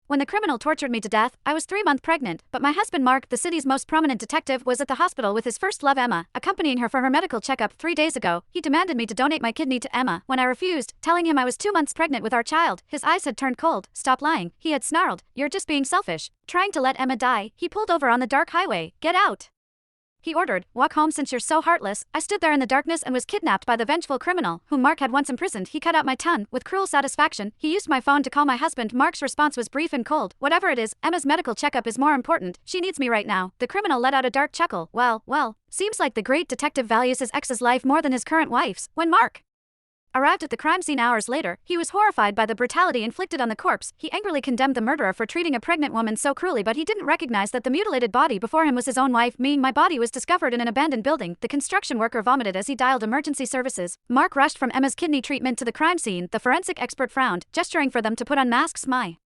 When the criminal tortured me to death, I was 3 months pregnant, but my husband Mark, the city's most prominent detective, was at the hospital with his first love Emma, accompanying her for her medical checkup 3 days ago. He demanded me to donate my kidney to Emma. When I refused, telling him I was 2 months pregnant with our child, his eyes had turned cold. Stop lying, he had snarled. You're just being selfish. Trying to let Emma die. He pulled over on the dark highway. Get out, he ordered. Walk home since you're so heartless. I stood there in the darkness and was kidnapped by the vengeful criminal, whom Mark had once imprisoned. He cut out my tongue. With cruel satisfaction, he used my phone to call my husband. Mark's response was brief and cold. Whatever it is, Emma's medical checkup is more important. She needs me right now. The criminal let out a dark chuckle. Well, seems like the great detective values his ex's life more than his current wife's. When Mark arrived at the crime scene hours later, he was horrified by the brutality inflicted on the corpse. He angrily condemned the murderer for treating a pregnant woman so cruelly, but he didn't recognize that the mutilated body before him was his own wife. My body was discovered in an abandoned building. The construction worker vomited as he dialed emergency services. Mark rushed from Emma's kidney treatment to the crime scene. The forensic expert frowned, gesturing for them to put on masks. My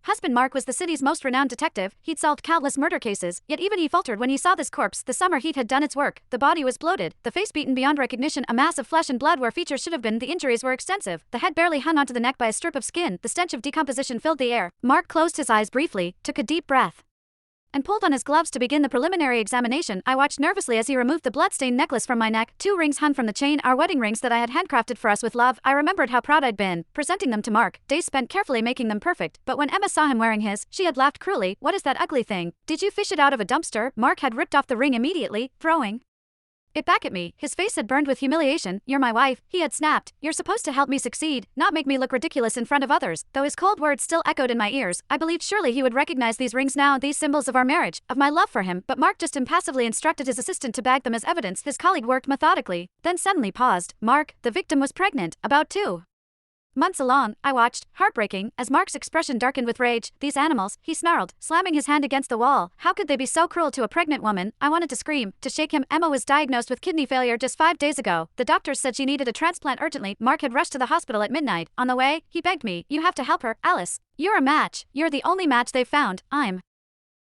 husband Mark was the city's most renowned detective. He'd solved countless murder cases, yet even he faltered when he saw this corpse. The summer heat had done its work. The body was bloated, the face beaten beyond recognition, a mass of flesh and blood where features should have been. The injuries were extensive. The head barely hung onto the neck by a strip of skin. The stench of decomposition filled the air. Mark closed his eyes briefly, took a deep breath, and pulled on his gloves to begin the preliminary examination. I watched nervously as he removed the blood-stained necklace from my neck. 2 rings hung from the chain, our wedding rings that I had handcrafted for us with love. I remembered how proud I'd been, presenting them to Mark, days spent carefully making them perfect. But when Emma saw him wearing his, she had laughed cruelly. What is that ugly thing? Did you fish it out of a dumpster? Mark had ripped off the ring immediately, throwing it back at me. His face had burned with humiliation. You're my wife, he had snapped. You're supposed to help me succeed, not make me look ridiculous in front of others. Though his cold words still echoed in my ears, I believed surely he would recognize these rings now, these symbols of our marriage, of my love for him. But Mark just impassively instructed his assistant to bag them as evidence. His colleague worked methodically, then suddenly paused. Mark, the victim was pregnant, about 2 months along. I watched, heartbreaking, as Mark's expression darkened with rage. These animals, he snarled, slamming his hand against the wall. How could they be so cruel to a pregnant woman? I wanted to scream, to shake him. Emma was diagnosed with kidney failure just 5 days ago. The doctors said she needed a transplant urgently. Mark had rushed to the hospital at midnight. On the way, he begged me, you have to help her, Alice. You're a match. You're the only match they've found. I'm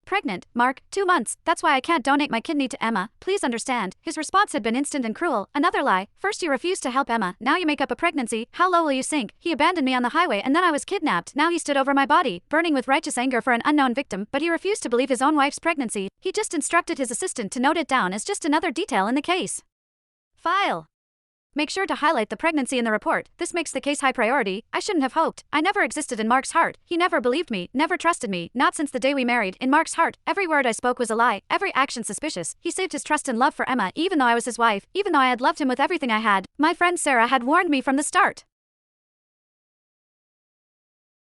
pregnant, Mark, 2 months. That's why I can't donate my kidney to Emma. Please understand. His response had been instant and cruel. Another lie. First you refused to help Emma, now you make up a pregnancy. How low will you sink? He abandoned me on the highway and then I was kidnapped. Now he stood over my body, burning with righteous anger for an unknown victim, but he refused to believe his own wife's pregnancy. He just instructed his assistant to note it down as just another detail in the case file. Make sure to highlight the pregnancy in the report. This makes the case high priority. I shouldn't have hoped. I never existed in Mark's heart. He never believed me, never trusted me, not since the day we married. In Mark's heart, every word I spoke was a lie, every action suspicious. He saved his trust and love for Emma, even though I was his wife, even though I had loved him with everything I had. My friend Sarah had warned me from the start.